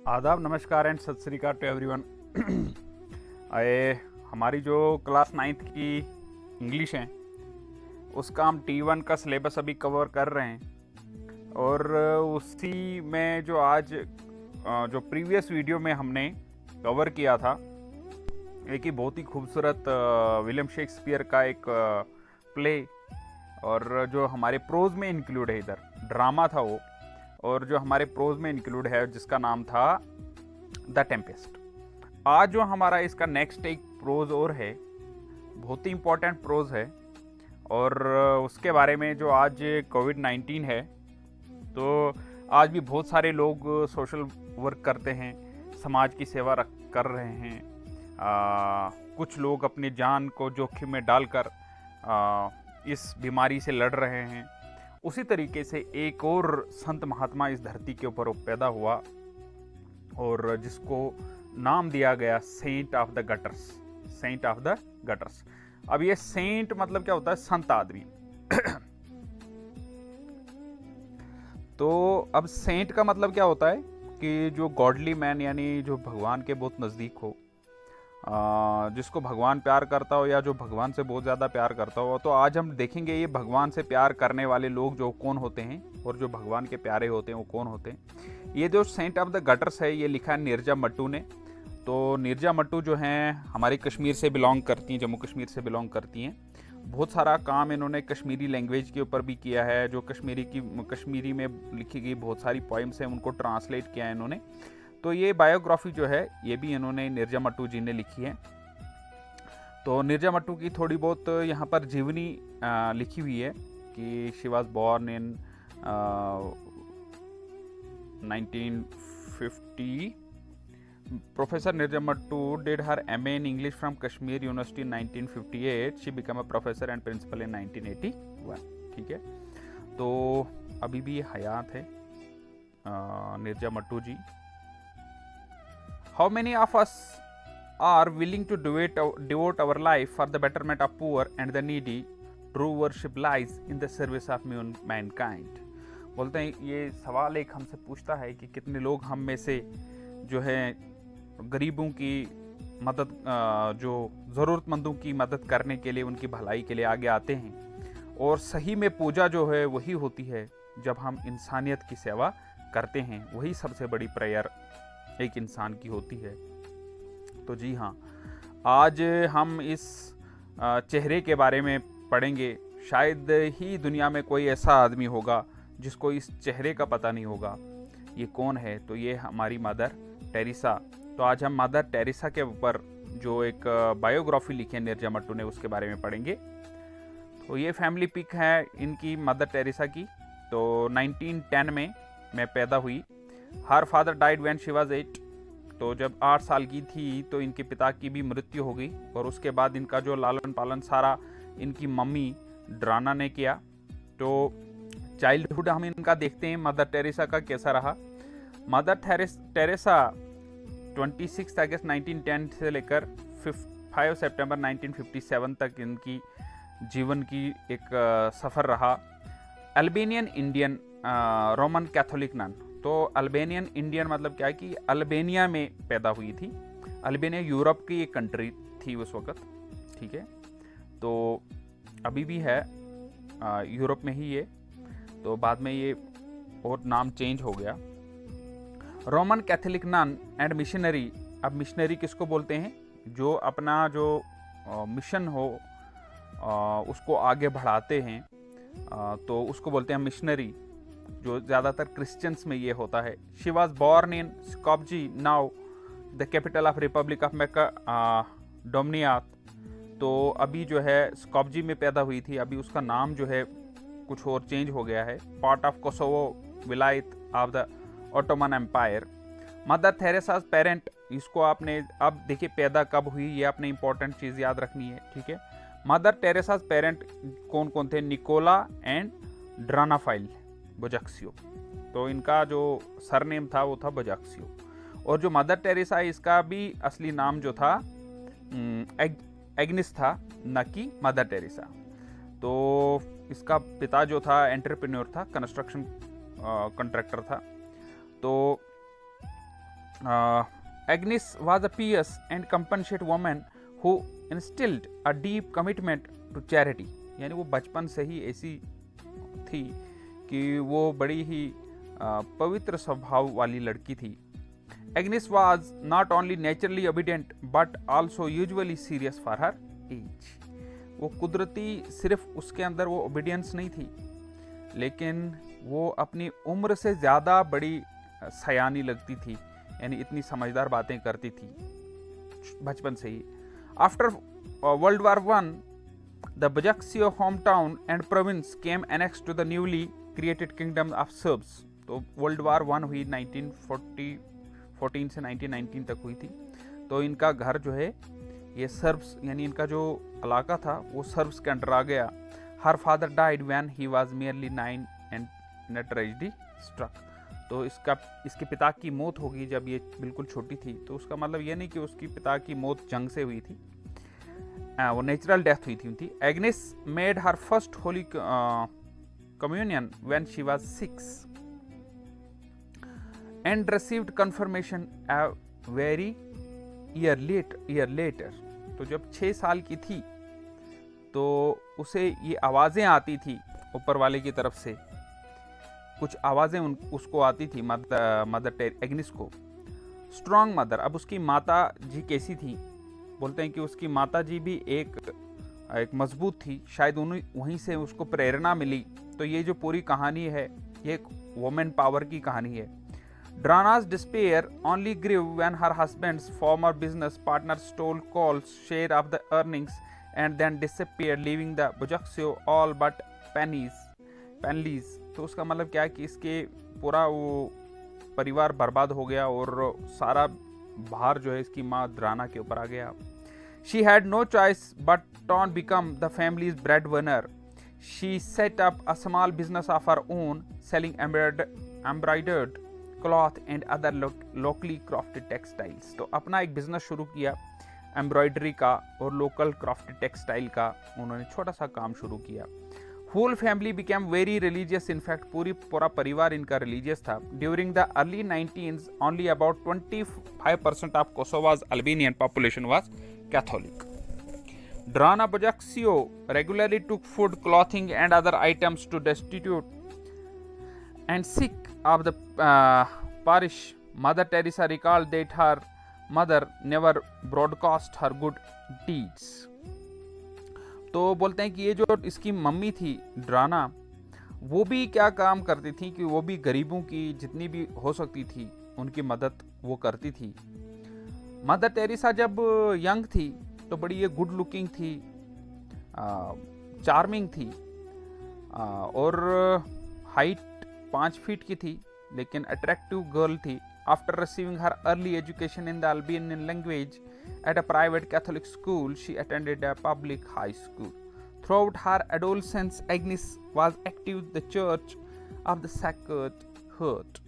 आदाब, नमस्कार एंड सत श्री अकाल टू एवरीवन। आए हमारी जो क्लास नाइन्थ की इंग्लिश है उसका हम T1 का सिलेबस अभी कवर कर रहे हैं और उसी में जो आज जो प्रीवियस वीडियो में हमने कवर किया था एक ही बहुत ही खूबसूरत विलियम शेक्सपियर का एक प्ले और जो हमारे प्रोज में इंक्लूड है, इधर ड्रामा था वो, और जो हमारे प्रोज में इंक्लूड है जिसका नाम था द टेम्पेस्ट। आज जो हमारा इसका नेक्स्ट एक प्रोज और है, बहुत ही इम्पोर्टेंट प्रोज है और उसके बारे में जो आज कोविड-19 है, तो आज भी बहुत सारे लोग सोशल वर्क करते हैं, समाज की सेवा कर रहे हैं। कुछ लोग अपनी जान को जोखिम में डालकर इस बीमारी से लड़ रहे हैं। उसी तरीके से एक और संत महात्मा इस धरती के ऊपर पैदा हुआ और जिसको नाम दिया गया saint of the gutters. Saint of the gutters. अब ये सेंट मतलब क्या होता है? संत आदमी। तो अब सेंट का मतलब क्या होता है कि जो गॉडली मैन, यानी जो भगवान के बहुत नज़दीक हो, जिसको भगवान प्यार करता हो या जो भगवान से बहुत ज़्यादा प्यार करता हो। तो आज हम देखेंगे ये भगवान से प्यार करने वाले लोग जो कौन होते हैं और जो भगवान के प्यारे होते हैं वो कौन होते हैं। ये जो सेंट ऑफ द गटर्स है ये लिखा है नीरजा मट्टू ने। तो नीरजा मट्टू जो हैं हमारे कश्मीर से बिलोंग करती हैं, जम्मू कश्मीर से बिलोंग करती हैं। बहुत सारा काम इन्होंने कश्मीरी लैंग्वेज के ऊपर भी किया है। जो कश्मीरी में लिखी गई बहुत सारी पोइम्स हैं उनको ट्रांसलेट किया है इन्होंने। तो ये बायोग्राफी जो है ये भी इन्होंने नीरजा मट्टू जी ने लिखी है। तो नीरजा मट्टू की थोड़ी बहुत यहाँ पर जीवनी लिखी हुई है कि she was born in 1950। Professor Neerja Mattu did her MA in English from Kashmir University in 1958. She became a professor and principal in 1981. ठीक है, तो अभी भी हयात है नीरजा मट्टू जी। How many of us are willing to devote our life for the betterment of poor and the needy? True worship lies in the service of mankind. बोलते हैं ये सवाल एक हमसे पूछता है कि कितने लोग हम में से जो है गरीबों की मदद, जो ज़रूरतमंदों की मदद करने के लिए, उनकी भलाई के लिए आगे आते हैं। और सही में पूजा जो है वही होती है जब हम इंसानियत की सेवा करते हैं। वही सबसे बड़ी प्रेयर एक इंसान की होती है। तो जी हाँ, आज हम इस चेहरे के बारे में पढ़ेंगे। शायद ही दुनिया में कोई ऐसा आदमी होगा जिसको इस चेहरे का पता नहीं होगा ये कौन है। तो ये हमारी मदर टेरेसा। तो आज हम मदर टेरेसा के ऊपर जो एक बायोग्राफी लिखी है नीरजा मट्टू ने उसके बारे में पढ़ेंगे। तो ये फैमिली पिक है इनकी, मदर टेरेसा की। तो 1910 में मैं पैदा हुई। हर father died when she was 8। तो जब 8 साल की थी तो इनके पिता की भी मृत्यु हो गई और उसके बाद इनका जो लालन पालन सारा इनकी मम्मी ड्राना ने किया। तो चाइल्डहुड हम इनका देखते हैं मदर टेरेसा का कैसा रहा। मदर टेरेसा 26 अगस्त 1910 से लेकर 5 सितंबर 1957 तक इनकी जीवन की एक सफ़र रहा। Albanian Indian Roman Catholic nun. तो अल्बेनियन इंडियन मतलब क्या है कि अल्बेनिया में पैदा हुई थी। अल्बेनिया यूरोप की एक कंट्री थी उस वक़्त, ठीक है। तो अभी भी है यूरोप में ही ये। तो बाद में ये और नाम चेंज हो गया। Roman Catholic nun and missionary. अब मिशनरी किसको बोलते हैं? जो अपना जो मिशन हो उसको आगे बढ़ाते हैं, तो उसको बोलते हैं मिशनरी, जो ज़्यादातर क्रिश्चियंस में ये होता है। She was born in Skopje, now the capital of Republic of Dominiat. तो अभी जो है स्कॉपजी में पैदा हुई थी। अभी उसका नाम जो है कुछ और चेंज हो गया है। Part of Kosovo Vilayet of the Ottoman Empire. Mother Teresa's parent, इसको आपने अब देखिए पैदा कब हुई, ये आपने इंपॉर्टेंट चीज़ याद रखनी है, ठीक है। मदर टेरेसाज पेरेंट कौन कौन थे? Nikola and Dranafile Bojaxhiu. तो इनका जो सरनेम था वो था बोजाक्सियो। और जो मदर टेरेसा है इसका भी असली नाम जो था एग्निस था, न कि मदर टेरेसा। तो इसका पिता जो था एंटरप्रेन्योर था, कंस्ट्रक्शन कॉन्ट्रैक्टर था। तो Agnes was a pious and compassionate woman who instilled a deep commitment to charity. यानी वो बचपन से ही ऐसी थी कि वो बड़ी ही पवित्र स्वभाव वाली लड़की थी. Agnes was not only naturally obedient but also usually serious for her age. वो कुदरती सिर्फ उसके अंदर वो ओबीडियंस नहीं थी, लेकिन वो अपनी उम्र से ज़्यादा बड़ी सयानी लगती थी, यानी इतनी समझदार बातें करती थी बचपन से ही. After World War One the Bojaxhiu home town and province came annex to the newly created Kingdom of Serbs. तो वर्ल्ड वार वन हुई 1914 से 1919 तक हुई थी. तो इनका घर जो है ये सर्ब्स यानी इनका जो इलाका था वो सर्ब्स के अंडर आ गया. Her father died when he was merely 9 and in a tragedy struck. तो इसके पिता की मौत होगी जब ये बिल्कुल छोटी थी. तो उसका मतलब ये नहीं कि उसकी पिता की मौत जंग से हुई थी, वो नेचुरल डेथ हुई थी उनकी. Agnes made her first holy communion when she was 6 and received confirmation a very year later. तो जब 6 साल की थी तो उसे ये आवाज़ें आती थी ऊपर वाले की तरफ से, कुछ आवाज़ें उसको आती थी मदर एग्निस को. Strong mother. अब उसकी माता जी कैसी थी? बोलते हैं कि उसकी माता जी भी एक मजबूत थी, शायद वहीं से उसको प्रेरणा मिली. तो ये जो पूरी कहानी है ये एक वुमेन पावर की कहानी है. Drana's despair only grew when her husband's former business partner stole Cole's share of the earnings and then disappeared, leaving the Bojaxio all but pennies. तो उसका मतलब क्या है कि इसके पूरा वो परिवार बर्बाद हो गया और सारा भार जो है इसकी माँ द्राना के ऊपर आ गया. She had no choice but to become the family's breadwinner. She set up a small business of her own, selling embroidered cloth and other locally crafted textiles. तो अपना एक बिजनेस शुरू किया एम्ब्रॉयडरी का और लोकल क्राफ्टेड टेक्सटाइल का उन्होंने छोटा सा काम शुरू किया. Whole family became very religious. In fact पूरा परिवार इनका रिलीजियस था. During the early 19s only about 25% of Kosova's Albanian population was Catholic. Drana Bojaxio regularly took food, clothing and other items to destitute and sick of the parish. Mother Teresa recalled that her mother never broadcast her good deeds. तो बोलते हैं कि ये जो इसकी mummy थी ड्राना, वो भी क्या काम करती थी कि वो भी गरीबों की जितनी भी हो सकती थी उनकी मदद वो करती थी. मदर टेरेसा जब यंग थी तो बड़ी ये गुड लुकिंग थी, चार्मिंग थी और हाइट 5 फीट की थी, लेकिन अट्रैक्टिव गर्ल थी. After receiving her early education in the Albanian language at a private Catholic school, she attended a public high school. Throughout her adolescence, Agnes was active in the Church of the Sacred Heart.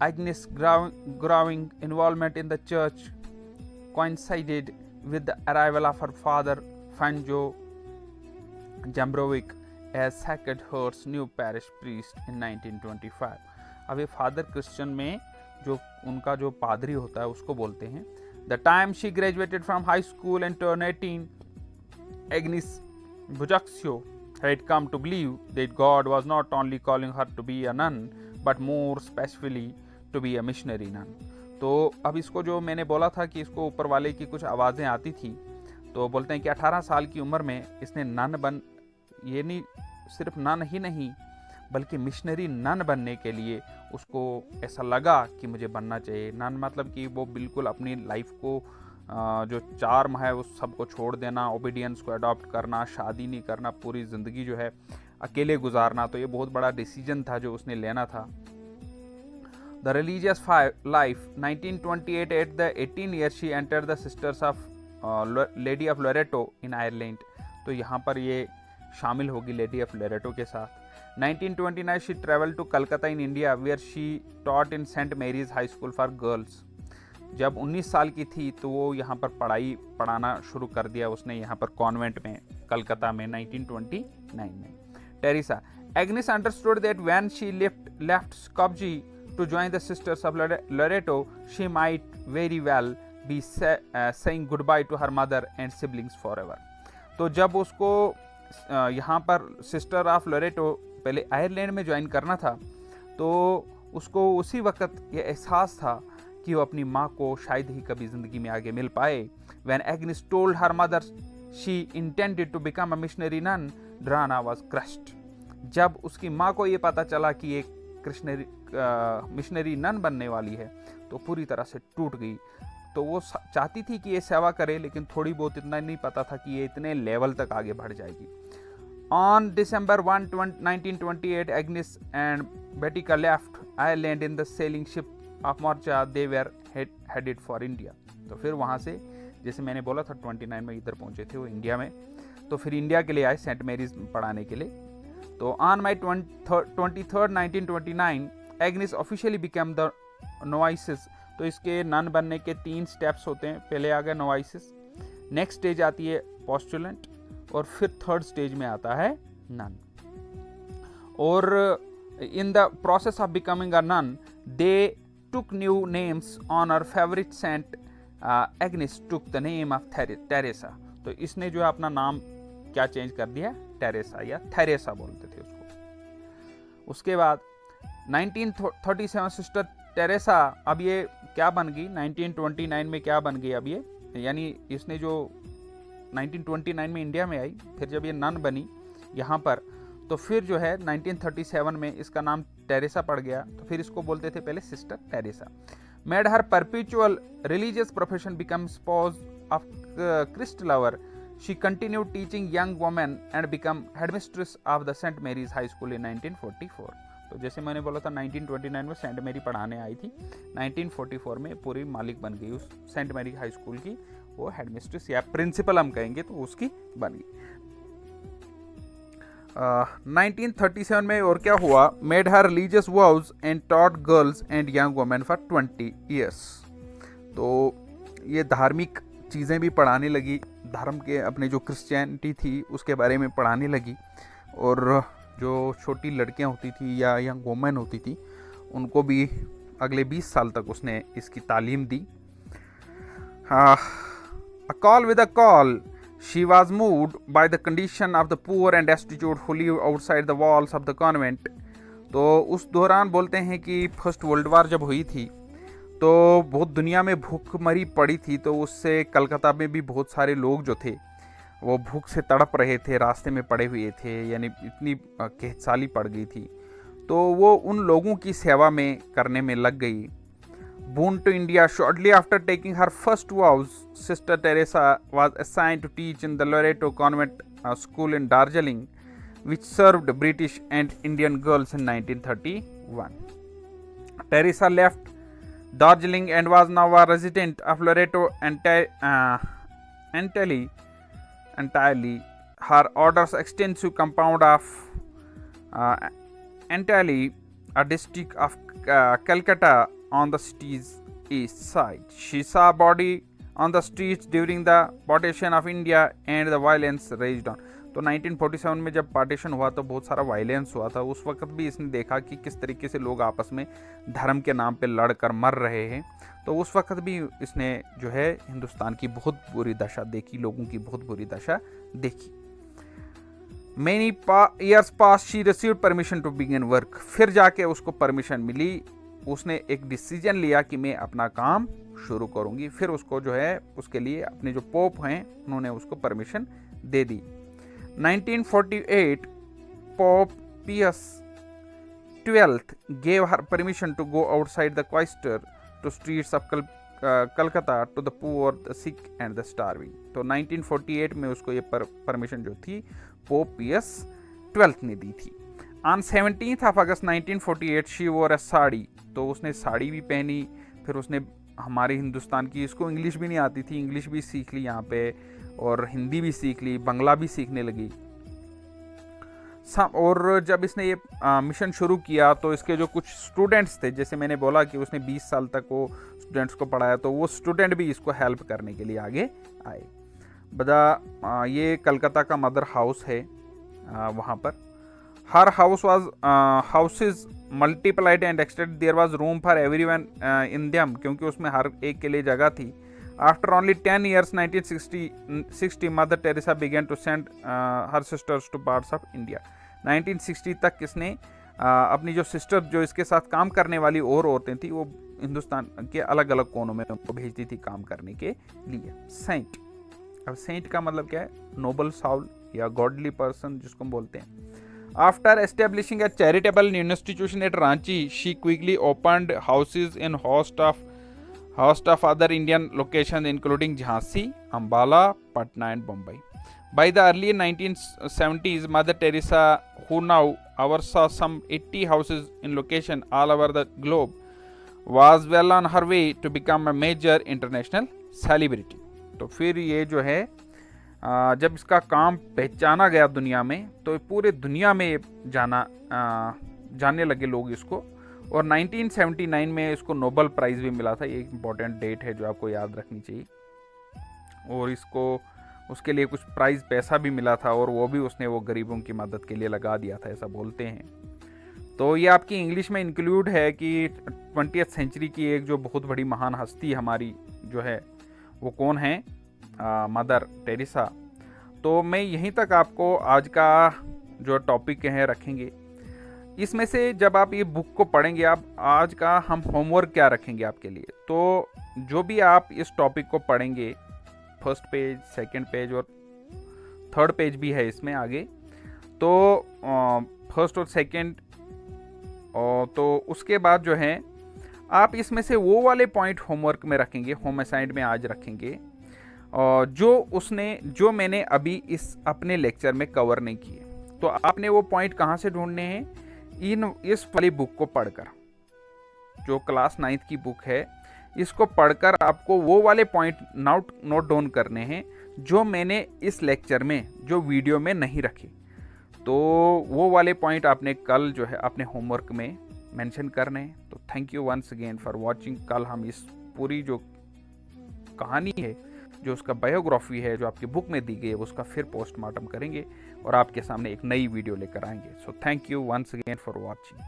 Agnes' growing involvement in the church coincided with the arrival of her father, Fanjo Jambrovic, as Sacred Heart's new parish priest in 1925. अब ये father Christian में जो उनका जो पादरी होता है उसको बोलते हैं. The time she graduated from high school and turned 18, Agnes Bojaxio had come to believe that God was not only calling her to be a nun, but more specifically to be a missionary nun. तो अब इसको जो मैंने बोला था कि इसको ऊपर वाले की कुछ आवाज़ें आती थी, तो बोलते हैं कि 18 साल की उम्र में इसने नन ये नहीं सिर्फ नन ही नहीं बल्कि मिशनरी नन बनने के लिए उसको ऐसा लगा कि मुझे बनना चाहिए. नन मतलब कि वो बिल्कुल अपनी लाइफ को जो चार्म है उस सबको छोड़ देना, ओबीडियंस को अडॉप्ट करना, शादी नहीं करना, पूरी ज़िंदगी जो है अकेले गुजारना. तो ये बहुत बड़ा डिसीजन था जो उसने लेना था. The religious life 1928 at the 18 year she enter the sisters of lady of Loreto in Ireland. तो यहाँ पर ये शामिल होगी लेडी ऑफ लोरेटो के साथ. 1929 she traveled to Calcutta in India where she taught in St. Mary's High School for Girls. जब 19 साल की थी तो वो यहाँ पर पढ़ाना शुरू कर दिया उसने यहाँ पर कॉन्वेंट में कलकत्ता में 1929 में. Teresa. Agnes understood that when she left Skopje to join the Sisters of Loreto, she might very well be saying goodbye to her mother and siblings forever. तो जब उसको यहाँ पर सिस्टर ऑफ लोरेटो पहले Ireland में join करना था, तो उसको उसी वक्त ये एहसास था कि वो अपनी माँ को शायद ही कभी ज़िंदगी में आगे मिल पाए. When Agnes told her mother she intended to become a missionary nun, Drana was crushed. जब उसकी माँ को ये पता चला कि ये मिशनरी नन बनने वाली है, तो पूरी तरह से टूट गई. तो वो चाहती थी कि ये सेवा करे, लेकिन थोड़ी बहुत इतना नहीं पता था कि ये इतने लेवल तक आगे बढ़ जाएगी. On December 1, 1928, Agnes and Bettica left Ireland in the sailing ship of Morcha. They were headed for India. तो फिर वहाँ से, जैसे मैंने बोला था 29 में इधर पहुँचे थे वो इंडिया में, तो फिर इंडिया के लिए आए सेंट मैरीज पढ़ाने के लिए. तो on May 23rd 1929 Agnes officially become the novices. तो इसके नन बनने के 3 स्टेप्स होते हैं. पहले आ गया नोवाइसिस, नेक्स्ट स्टेज आती है पोस्टुलेंट, और फिर थर्ड स्टेज में आता है नन. और in the process of becoming a nun they took new names on our favourite saint. Agnes took the name of Teresa. तो इसने जो है अपना नाम क्या चेंज कर दिया, टेरेसा या थेरेसा बोलते थे उसको. उसके बाद 1937 सिस्टर टेरेसा अब ये क्या बन गई, 1929 में क्या बन गई अब ये, यानी इसने जो 1929 में इंडिया में आई, फिर जब ये नन बनी यहाँ पर, तो फिर जो है 1937 में इसका नाम टेरेसा पड़ गया. तो फिर इसको बोलते थे पहले sister Teresa. Made her perpetual religious profession become spouse of Christ lover. She continued teaching young women and become headmistress of the St. Mary's High School in 1944. तो जैसे मैंने बोला था 1929 में सेंट मेरी पढ़ाने आई थी, 1944 में पूरी मालिक बन गई उस सेंट मेरी हाई स्कूल की, वो हेडमिस्ट्रेस या प्रिंसिपल हम कहेंगे तो उसकी बन गई. 1937 में और क्या हुआ, made her religious vows and taught girls and young women for 20 years. तो ये धार्मिक चीज़ें भी पढ़ाने लगी, धर्म के अपने जो क्रिश्चियनिटी थी उसके बारे में पढ़ाने लगी, और जो छोटी लड़कियां होती थी या यंग वुमेन होती थी उनको भी अगले 20 साल तक उसने इसकी तालीम दी. A call with a call. She was moved by the condition of the poor and destitute who live outside the walls of the convent. तो उस दौरान बोलते हैं कि फर्स्ट वर्ल्ड वार जब हुई थी तो बहुत दुनिया में भूखमरी पड़ी थी, तो उससे कलकत्ता में भी बहुत सारे लोग जो थे वो भूख से तड़प रहे थे, रास्ते में पड़े हुए थे, यानी इतनी कहसाली पड़ गई थी. तो वो उन लोगों की सेवा में करने में लग गई. Born to India shortly after taking her first vows, Sister Teresa was assigned to teach in the Loreto Convent School in Darjeeling, which served British and Indian girls in 1931. Teresa left Darjeeling and was now a resident of Loreto entirely. Her order's extensive compound of entirely a district of Calcutta on the city's east side. She saw body on the streets during the partition of India and the violence raged on. तो 1947 में जब partition हुआ तो बहुत सारा violence हुआ था. उस वक्त भी इसने देखा कि किस तरीके से लोग आपस में धर्म के नाम पे लड़कर मर रहे हैं. तो उस वक्त भी इसने जो है हिंदुस्तान की बहुत बुरी दशा देखी, लोगों की बहुत बुरी दशा देखी. Many years passed, she received permission to begin work. फिर जाके उसको परमिशन मिली, उसने एक डिसीजन लिया कि मैं अपना काम शुरू करूंगी. फिर उसको जो है उसके लिए अपने जो पोप हैं उन्होंने उसको permission they the. 1948 Pope Pius XII gave her permission to go outside the cloister to streets of Calcutta to the poor, the sick and the starving. तो 1948 में उसको ये परमिशन जो थी पोप पियस 12th ने दी थी. On 17th of August 1948 she wore a sari. तो उसने साड़ी भी पहनी. फिर उसने हमारे हिंदुस्तान की, इसको इंग्लिश भी नहीं आती थी, इंग्लिश भी सीख ली यहाँ पे, और हिंदी भी सीख ली, बंगला भी सीखने लगी. और जब इसने ये मिशन शुरू किया तो इसके जो कुछ स्टूडेंट्स थे, जैसे मैंने बोला कि उसने 20 साल तक वो स्टूडेंट्स को पढ़ाया, तो वो स्टूडेंट भी इसको हेल्प करने के लिए आगे आए. ये कलकत्ता का मदर हाउस है वहाँ पर. Her house was houses multiplied and extend, there was room for everyone in them, क्योंकि उसमें हर एक के लिए जगह थी। After only 10 years 1960 Mother Teresa began to send her sisters to parts of India. 1960 तक किसने अपनी जो सिस्टर, जो इसके साथ काम करने वाली और औरतें थी, वो हिंदुस्तान के अलग अलग कोनों में उनको भेजती थी काम करने के लिए। सेंट, अब सेंट का मतलब क्या है? नोबल साउल या गॉडली पर्सन जिसको हम बोलते हैं। After establishing a charitable institution at Ranchi, she quickly opened houses in host of other Indian locations including Jhansi, Ambala, Patna and Bombay. By the early 1970s, Mother Teresa, who now oversaw some 80 houses in location all over the globe, was well on her way to become a major international celebrity. तो फिर ये जो है जब इसका काम पहचाना गया दुनिया में, तो पूरे दुनिया में जानने लगे लोग इसको। और 1979 में इसको नोबल प्राइज़ भी मिला था। ये एक इम्पॉर्टेंट डेट है जो आपको याद रखनी चाहिए। और इसको उसके लिए कुछ प्राइज़ पैसा भी मिला था, और वो भी उसने वो गरीबों की मदद के लिए लगा दिया था, ऐसा बोलते हैं। तो ये आपकी इंग्लिश में इंक्लूड है कि 20th सेंचुरी की एक जो बहुत बड़ी महान हस्ती हमारी जो है वो कौन है? Mother Teresa. तो मैं यहीं तक आपको आज का जो टॉपिक है रखेंगे। इसमें से जब आप ये बुक को पढ़ेंगे, आप आज का हम होमवर्क क्या रखेंगे आपके लिए, तो जो भी आप इस टॉपिक को पढ़ेंगे, फर्स्ट पेज, सेकंड पेज और थर्ड पेज भी है इसमें आगे, तो फर्स्ट और सेकंड, तो उसके बाद जो है आप इसमें से वो वाले पॉइंट होमवर्क में रखेंगे, होम असाइनमेंट में आज रखेंगे, और जो मैंने अभी इस अपने लेक्चर में कवर नहीं किए। तो आपने वो पॉइंट कहाँ से ढूंढने हैं? इस वाली बुक को पढ़कर, जो क्लास 9th की बुक है, इसको पढ़कर आपको वो वाले पॉइंट नोट डाउन करने हैं जो मैंने इस लेक्चर में, जो वीडियो में नहीं रखे। तो वो वाले पॉइंट आपने कल जो है अपने होमवर्क में मेंशन करने हैं। तो thank you once again for watching. कल हम इस पूरी जो कहानी है, जो उसका बायोग्राफी है, जो आपकी बुक में दी गई है, उसका फिर पोस्टमार्टम करेंगे और आपके सामने एक नई वीडियो लेकर आएंगे। So thank you once again for watching.